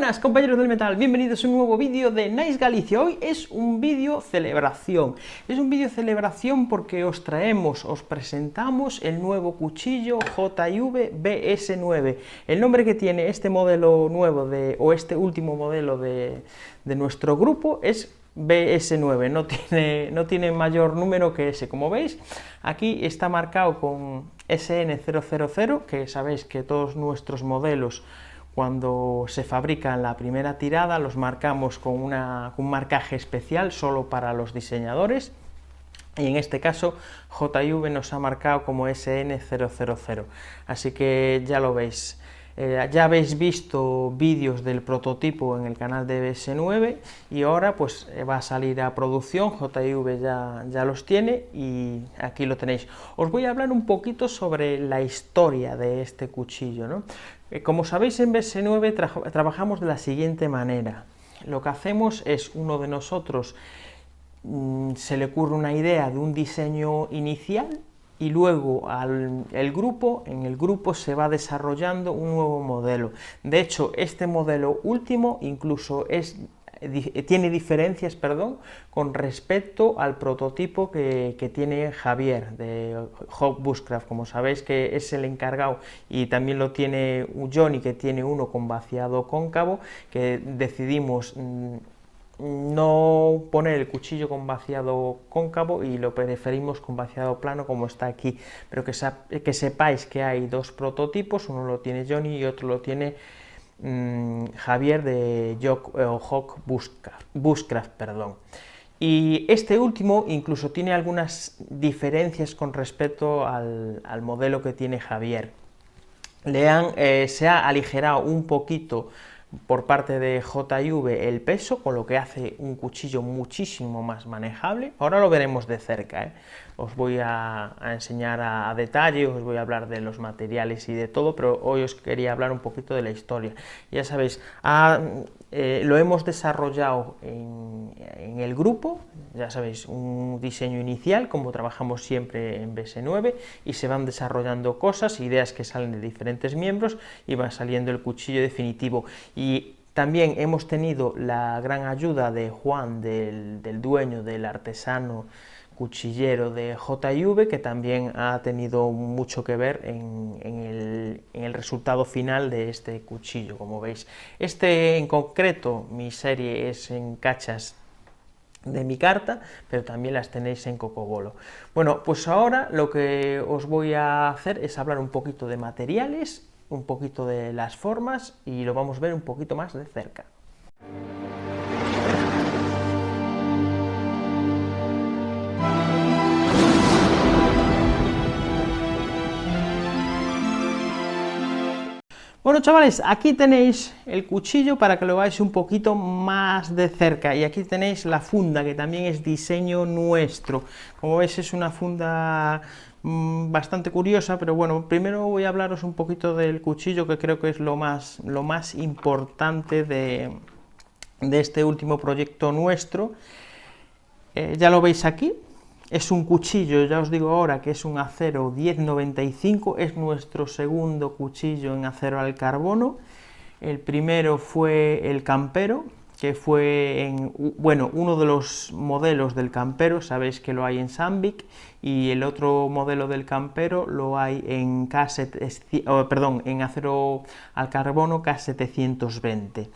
Buenas compañeros del metal, bienvenidos a un nuevo vídeo de Nice Galicia. Hoy es un vídeo celebración. Es un vídeo celebración porque os presentamos el nuevo cuchillo JV BS9. El nombre que tiene este modelo nuevo este último modelo de nuestro grupo es BS9, no tiene mayor número que ese. Como veis, aquí está marcado con SN000, que sabéis que todos nuestros modelos, cuando se fabrican la primera tirada, los marcamos con un marcaje especial solo para los diseñadores, y en este caso JV nos ha marcado como SN000, así que ya lo veis. Ya habéis visto vídeos del prototipo en el canal de BS9 y ahora pues va a salir a producción. JV ya los tiene y aquí lo tenéis. Os voy a hablar un poquito sobre la historia de este cuchillo, ¿no? Como sabéis, en BS9 trabajamos de la siguiente manera. Lo que hacemos es, uno de nosotros se le ocurre una idea de un diseño inicial, y luego en el grupo se va desarrollando un nuevo modelo. De hecho, este modelo último incluso tiene diferencias, con respecto al prototipo que tiene Javier de Hawk Bushcraft. Como sabéis, que es el encargado, y también lo tiene Johnny, que tiene uno con vaciado cóncavo, que decidimos no poner el cuchillo con vaciado cóncavo y lo preferimos con vaciado plano, como está aquí. Pero que sepáis que hay dos prototipos, uno lo tiene Johnny y otro lo tiene Javier de Hawk Bushcraft, Y este último incluso tiene algunas diferencias con respecto al modelo que tiene Javier. Se ha aligerado un poquito por parte de JV el peso, con lo que hace un cuchillo muchísimo más manejable. Ahora lo veremos de cerca, ¿eh? Os voy a enseñar a detalle, os voy a hablar de los materiales y de todo, pero hoy os quería hablar un poquito de la historia. Ya sabéis, lo hemos desarrollado en el grupo, ya sabéis, un diseño inicial, como trabajamos siempre en BS9, y se van desarrollando cosas, ideas que salen de diferentes miembros, y va saliendo el cuchillo definitivo. Y también hemos tenido la gran ayuda de Juan, del dueño, del artesano cuchillero de JV, que también ha tenido mucho que ver en el resultado final de este cuchillo. Como veis, en concreto, mi serie es en cachas de mi carta, pero también las tenéis en Cocobolo. Bueno, pues ahora lo que os voy a hacer es hablar un poquito de materiales, un poquito de las formas, y lo vamos a ver un poquito más de cerca. Bueno, chavales, aquí tenéis el cuchillo para que lo veáis un poquito más de cerca, y aquí tenéis la funda, que también es diseño nuestro. Como veis, es una funda bastante curiosa, pero bueno, primero voy a hablaros un poquito del cuchillo, que creo que es lo más importante de este último proyecto nuestro. Ya lo veis aquí. Es un cuchillo, ya os digo ahora, que es un acero 1095, es nuestro segundo cuchillo en acero al carbono. El primero fue el Campero, que fue uno de los modelos del Campero, sabéis que lo hay en Sandvik, y el otro modelo del Campero lo hay en en acero al carbono K720.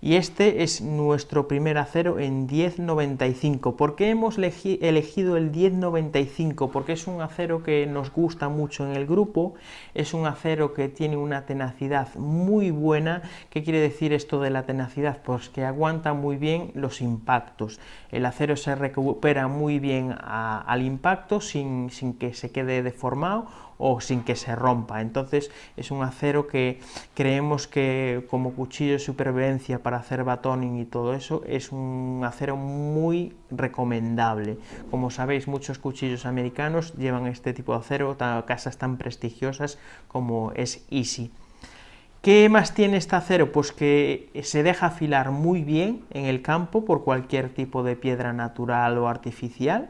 Y este es nuestro primer acero en 1095. ¿Por qué hemos elegido el 1095? Porque es un acero que nos gusta mucho en el grupo, es un acero que tiene una tenacidad muy buena. ¿Qué quiere decir esto de la tenacidad? Pues que aguanta muy bien los impactos. El acero se recupera muy bien al impacto sin que se quede deformado o sin que se rompa. Entonces es un acero que creemos que como cuchillo de supervivencia para hacer batoning y todo eso es un acero muy recomendable. Como sabéis, muchos cuchillos americanos llevan este tipo de acero, casas tan prestigiosas como es Easy. ¿Qué más tiene este acero? Pues que se deja afilar muy bien en el campo por cualquier tipo de piedra natural o artificial,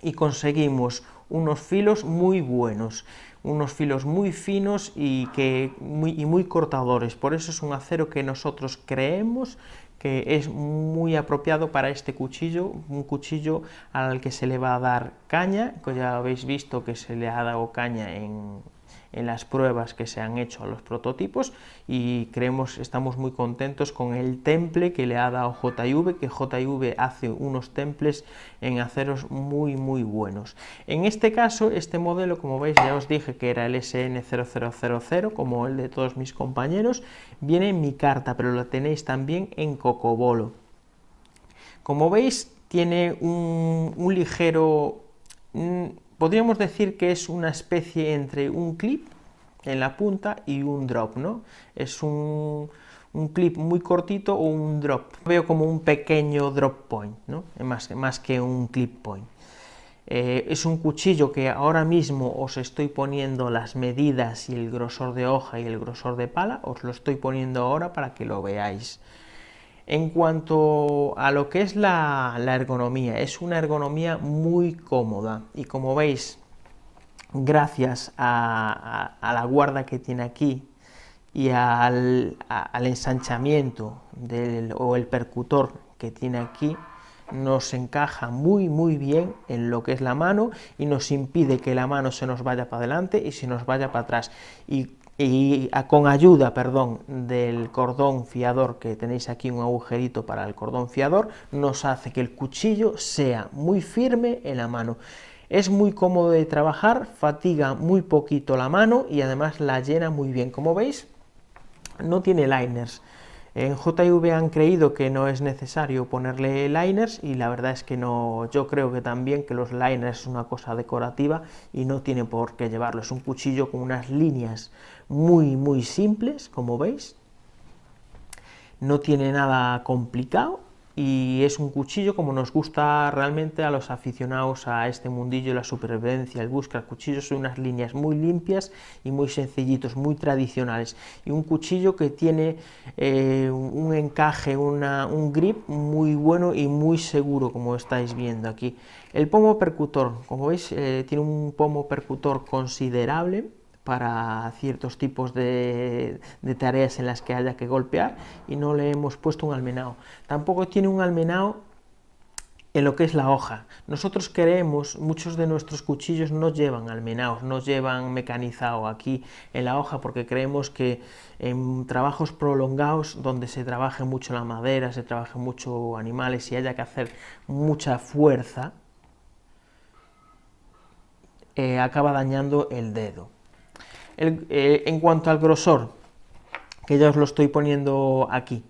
y conseguimos unos filos muy buenos. unos filos muy finos y muy cortadores. Por eso es un acero que nosotros creemos que es muy apropiado para este cuchillo, un cuchillo al que se le va a dar caña, que ya habéis visto que se le ha dado caña en las pruebas que se han hecho a los prototipos, y estamos muy contentos con el temple que le ha dado JV, que JV hace unos temples en aceros muy buenos. En este caso, este modelo, como veis, ya os dije que era el SN0000, como el de todos mis compañeros, viene en micarta, pero lo tenéis también en cocobolo. Como veis, tiene un ligero... podríamos decir que es una especie entre un clip en la punta y un drop, ¿no? Es un clip muy cortito o un drop. Veo como un pequeño drop point, ¿no? Más que un clip point. Es un cuchillo que ahora mismo os estoy poniendo las medidas y el grosor de hoja y el grosor de pala, os lo estoy poniendo ahora para que lo veáis. En cuanto a lo que es la ergonomía, es una ergonomía muy cómoda, y como veis, gracias a la guarda que tiene aquí y al ensanchamiento o el percutor que tiene aquí, nos encaja muy bien en lo que es la mano y nos impide que la mano se nos vaya para adelante y se nos vaya para atrás. Y con ayuda, del cordón fiador, que tenéis aquí un agujerito para el cordón fiador, nos hace que el cuchillo sea muy firme en la mano. Es muy cómodo de trabajar, fatiga muy poquito la mano y además la llena muy bien. Como veis, no tiene liners. En JV han creído que no es necesario ponerle liners, y la verdad es que no. Yo creo que también que los liners es una cosa decorativa y no tiene por qué llevarlo. Es un cuchillo con unas líneas muy simples, como veis. No tiene nada complicado y es un cuchillo como nos gusta realmente a los aficionados a este mundillo, la supervivencia, el bushcraft. Cuchillos son unas líneas muy limpias y muy sencillitos, muy tradicionales, y un cuchillo que tiene un encaje, un grip muy bueno y muy seguro, como estáis viendo aquí. El pomo percutor, como veis, tiene un pomo percutor considerable para ciertos tipos de tareas en las que haya que golpear, y no le hemos puesto un almenado. Tampoco tiene un almenado en lo que es la hoja. Nosotros queremos, muchos de nuestros cuchillos no llevan almenados, no llevan mecanizado aquí en la hoja, porque creemos que en trabajos prolongados, donde se trabaje mucho la madera, se trabaje mucho animales y haya que hacer mucha fuerza, acaba dañando el dedo. En cuanto al grosor, que ya os lo estoy poniendo aquí,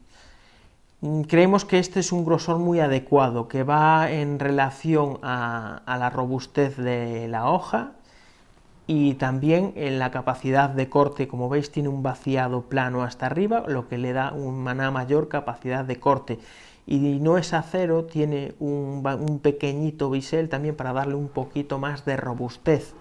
creemos que este es un grosor muy adecuado, que va en relación a la robustez de la hoja y también en la capacidad de corte. Como veis, tiene un vaciado plano hasta arriba, lo que le da una mayor capacidad de corte. Y no es acero, tiene un pequeñito bisel también para darle un poquito más de robustez,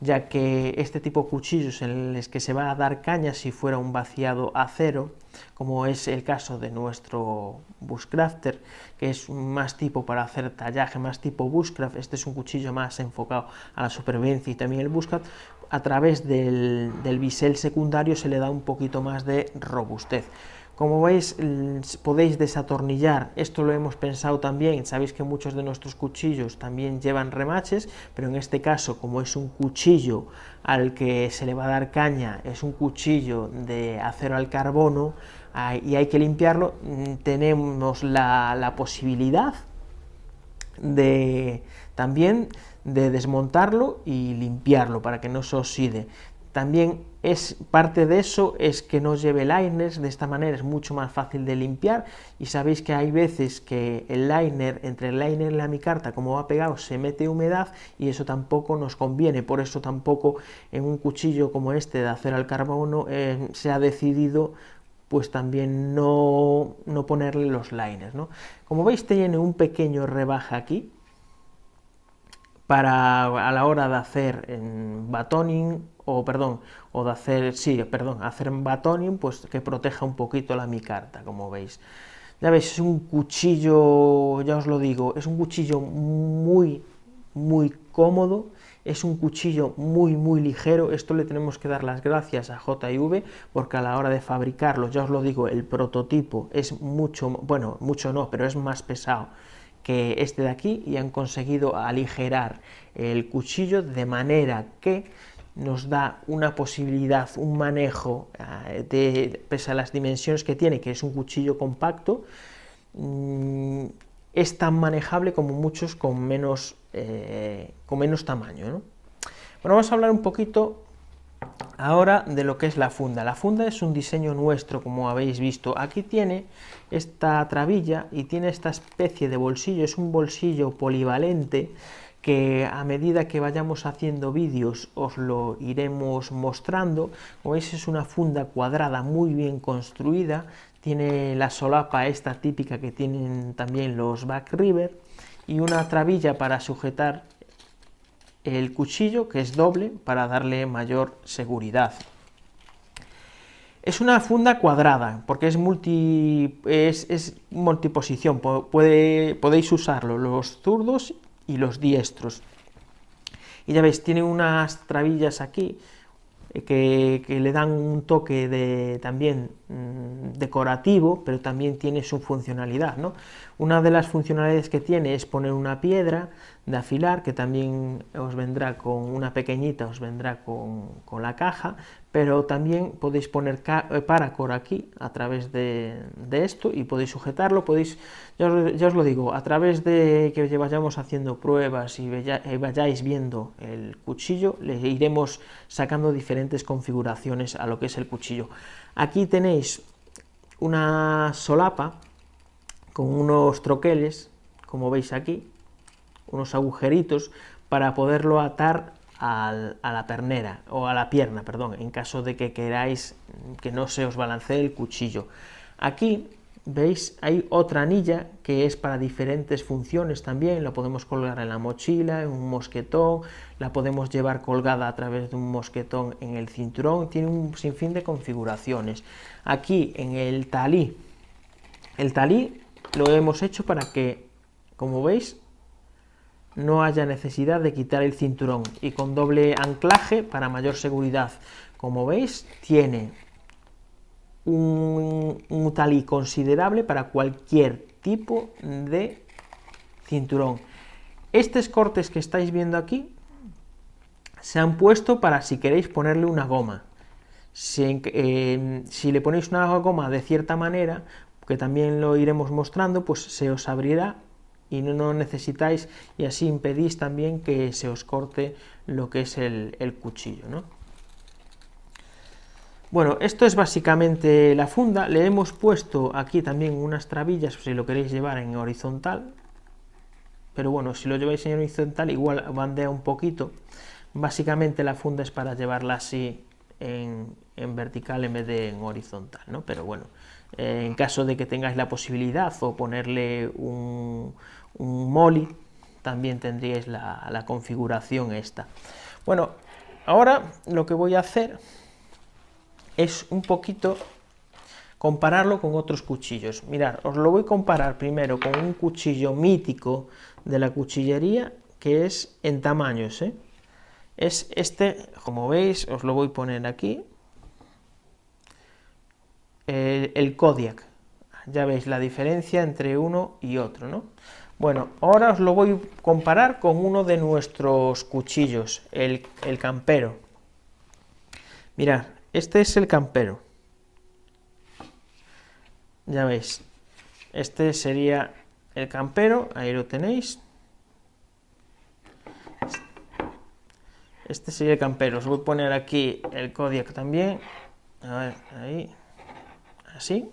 ya que este tipo de cuchillos en los que se va a dar caña si fuera un vaciado acero, como es el caso de nuestro bushcrafter, que es más tipo para hacer tallaje, más tipo bushcraft. Este es un cuchillo más enfocado a la supervivencia y también el bushcraft. A través del bisel secundario se le da un poquito más de robustez. Como veis, podéis desatornillar, esto lo hemos pensado también, sabéis que muchos de nuestros cuchillos también llevan remaches, pero en este caso, como es un cuchillo al que se le va a dar caña, es un cuchillo de acero al carbono y hay que limpiarlo, tenemos la posibilidad también de desmontarlo y limpiarlo para que no se oxide. También parte de eso es que no lleve liners, de esta manera es mucho más fácil de limpiar, y sabéis que hay veces que el liner, entre el liner y la micarta, como va pegado, se mete humedad y eso tampoco nos conviene. Por eso tampoco en un cuchillo como este de acero al carbono se ha decidido pues también no ponerle los liners, ¿no? Como veis, tiene un pequeño rebaje aquí a la hora de hacer batoning hacer batoning, pues que proteja un poquito la micarta, como veis. Ya veis, es un cuchillo, ya os lo digo, es un cuchillo muy muy cómodo, es un cuchillo muy ligero. Esto le tenemos que dar las gracias a J&V, porque a la hora de fabricarlo, ya os lo digo, el prototipo es mucho, bueno, mucho no, pero es más pesado que este de aquí, y han conseguido aligerar el cuchillo de manera que nos da una posibilidad, un manejo, pese a las dimensiones que tiene, que es un cuchillo compacto, es tan manejable como muchos con menos tamaño, ¿no? Bueno, vamos a hablar un poquito ahora de lo que es la funda. La funda es un diseño nuestro, como habéis visto. Aquí tiene esta trabilla y tiene esta especie de bolsillo, es un bolsillo polivalente que a medida que vayamos haciendo vídeos os lo iremos mostrando. Como veis, es una funda cuadrada muy bien construida, tiene la solapa esta típica que tienen también los Back River y una trabilla para sujetar el cuchillo, que es doble, para darle mayor seguridad. Es una funda cuadrada, porque es multiposición, podéis usarlo los zurdos y los diestros. Y ya veis, tiene unas trabillas aquí que le dan un toque también decorativo, pero también tiene su funcionalidad, ¿no? Una de las funcionalidades que tiene es poner una piedra de afilar, que también os vendrá con una pequeñita, os vendrá con la caja, pero también podéis poner paracord aquí a través de esto y podéis sujetarlo, ya os lo digo, a través de que vayamos haciendo pruebas y vayáis viendo el cuchillo, le iremos sacando diferentes configuraciones a lo que es el cuchillo. Aquí tenéis una solapa con unos troqueles, como veis aquí, unos agujeritos para poderlo atar a la pernera, o a la pierna, perdón, en caso de que queráis que no se os balancee el cuchillo. Aquí veis, hay otra anilla que es para diferentes funciones también, la podemos colgar en la mochila, en un mosquetón, la podemos llevar colgada a través de un mosquetón en el cinturón, tiene un sinfín de configuraciones. Aquí en el talí lo hemos hecho para que, como veis, no haya necesidad de quitar el cinturón, y con doble anclaje para mayor seguridad. Como veis, tiene un talí considerable para cualquier tipo de cinturón. Estos cortes que estáis viendo aquí se han puesto para si queréis ponerle una goma. Si le ponéis una goma de cierta manera, que también lo iremos mostrando, pues se os abrirá y no necesitáis, y así impedís también que se os corte lo que es el cuchillo, ¿no? Bueno, esto es básicamente la funda. Le hemos puesto aquí también unas trabillas si lo queréis llevar en horizontal, pero bueno, si lo lleváis en horizontal igual bandea un poquito. Básicamente la funda es para llevarla así en vertical en vez de en horizontal, ¿no? Pero bueno, en caso de que tengáis la posibilidad o ponerle un molly, también tendríais la configuración esta. Bueno, ahora lo que voy a hacer es un poquito compararlo con otros cuchillos. Mirad, os lo voy a comparar primero con un cuchillo mítico de la cuchillería, que es en tamaños, ¿eh? Es este, como veis, os lo voy a poner aquí, el Kodiak. Ya veis la diferencia entre uno y otro, ¿no? Bueno, ahora os lo voy a comparar con uno de nuestros cuchillos, el Campero. Mirad, este es el Campero. Ya veis, este sería el Campero, ahí lo tenéis. Este sería el Campero. Os voy a poner aquí el Kodiak también. A ver, ahí. Así.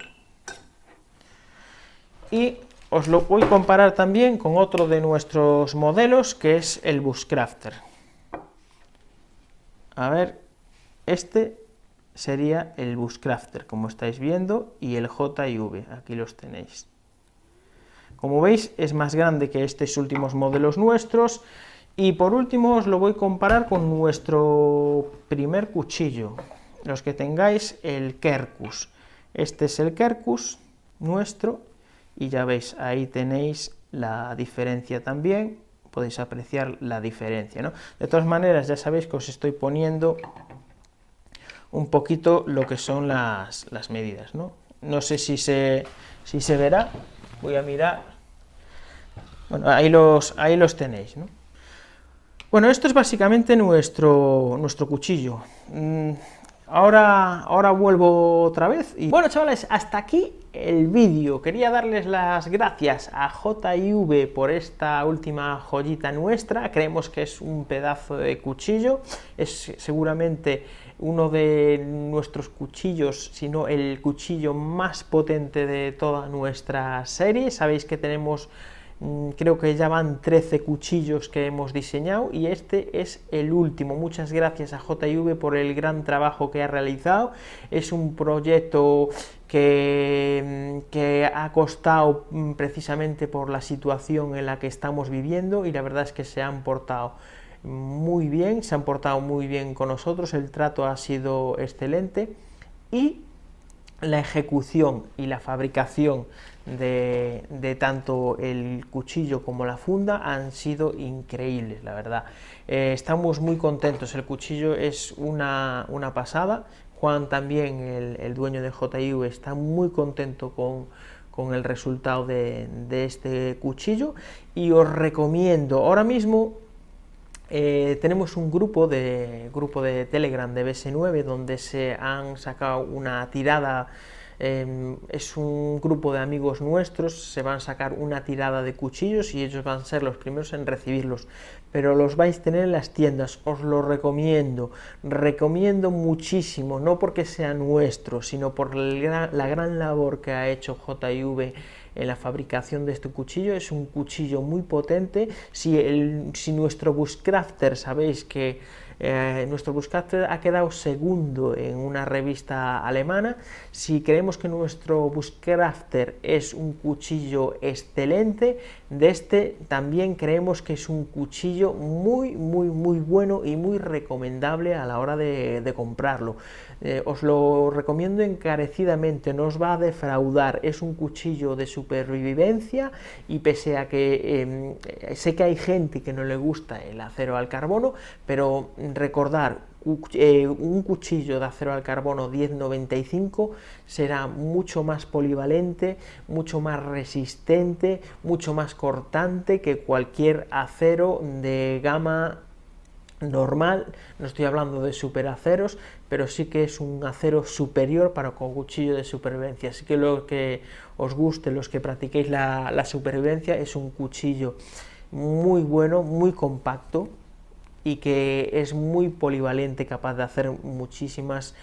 Y os lo voy a comparar también con otro de nuestros modelos, que es el Bushcrafter. A ver, este sería el Bushcrafter, como estáis viendo, y el J&V, aquí los tenéis. Como veis, es más grande que estos últimos modelos nuestros. Y por último os lo voy a comparar con nuestro primer cuchillo, los que tengáis el Quercus. Este es el Quercus nuestro, y ya veis, ahí tenéis la diferencia también. podéis apreciar la diferencia, ¿no? De todas maneras, ya sabéis que os estoy poniendo un poquito lo que son las medidas, ¿no? No sé si se verá, voy a mirar. Bueno, ahí los tenéis, ¿no? Bueno, esto es básicamente nuestro cuchillo. Ahora vuelvo otra vez. Y bueno, chavales, hasta aquí el vídeo. Quería darles las gracias a J&V por esta última joyita nuestra. Creemos que es un pedazo de cuchillo. Es seguramente uno de nuestros cuchillos, si no el cuchillo más potente de toda nuestra serie. Sabéis que tenemos... creo que ya van 13 cuchillos que hemos diseñado y este es el último. Muchas gracias a J&V por el gran trabajo que ha realizado. Es un proyecto que ha costado precisamente por la situación en la que estamos viviendo, y la verdad es que se han portado muy bien, se han portado muy bien con nosotros, el trato ha sido excelente y la ejecución y la fabricación de tanto el cuchillo como la funda han sido increíbles, la verdad. Estamos muy contentos, el cuchillo es una pasada. Juan también, el dueño de J&V, está muy contento con el resultado de este cuchillo, y os recomiendo ahora mismo. Tenemos un grupo de Telegram de BS9 donde se han sacado una tirada. Es un grupo de amigos nuestros, se van a sacar una tirada de cuchillos y ellos van a ser los primeros en recibirlos, pero los vais a tener en las tiendas. Os lo recomiendo muchísimo, no porque sea nuestro, sino por la gran labor que ha hecho J&V en la fabricación de este cuchillo. Es un cuchillo muy potente. Si nuestro Bushcrafter, sabéis que nuestro Bushcrafter ha quedado segundo en una revista alemana, si creemos que nuestro Bushcrafter es un cuchillo excelente, de este también creemos que es un cuchillo muy bueno y muy recomendable a la hora de comprarlo. Os lo recomiendo encarecidamente, no os va a defraudar. Es un cuchillo de supervivencia, y pese a que sé que hay gente que no le gusta el acero al carbono, pero recordar, un cuchillo de acero al carbono 1095 será mucho más polivalente, mucho más resistente, mucho más cortante que cualquier acero de gama normal. No estoy hablando de superaceros, pero sí que es un acero superior para un cuchillo de supervivencia. Así que lo que os guste, los que practiquéis la supervivencia, es un cuchillo muy bueno, muy compacto, y que es muy polivalente, capaz de hacer muchísimos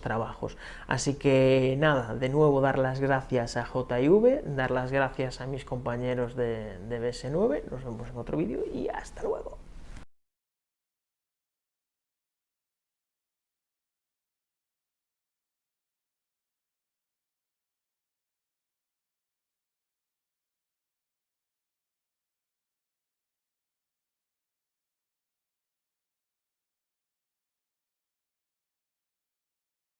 trabajos. Así que nada, de nuevo dar las gracias a J&V, dar las gracias a mis compañeros de BS9. Nos vemos en otro vídeo y hasta luego.